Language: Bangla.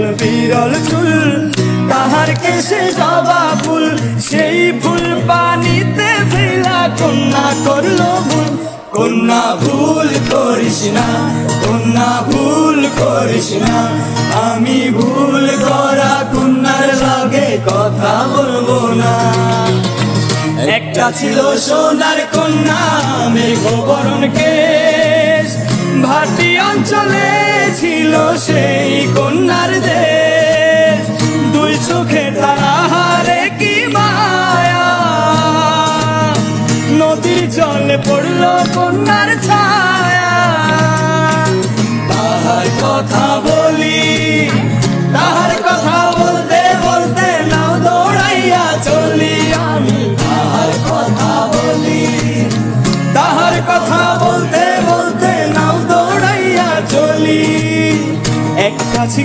বিরল বিরল চুল, তাহার কেশে জবা ফুল, সেই ফুল পানিতে ফেলা কন্যা করলো ভুল। কন্যা ভুল করিস না, কন্যা ভুল করিস না, আমি ভুল করা কন্যার লগে কথা বলবো না। একটা ছিল সোনার কন্যা মেঘবরণ কেশ, ভাটি অঞ্চলে ছিল সেই কন্যার দেশ। দুই চোখে তাহারে কি মায়া, নদীর জলে পড়লো কন্যার ছায়া।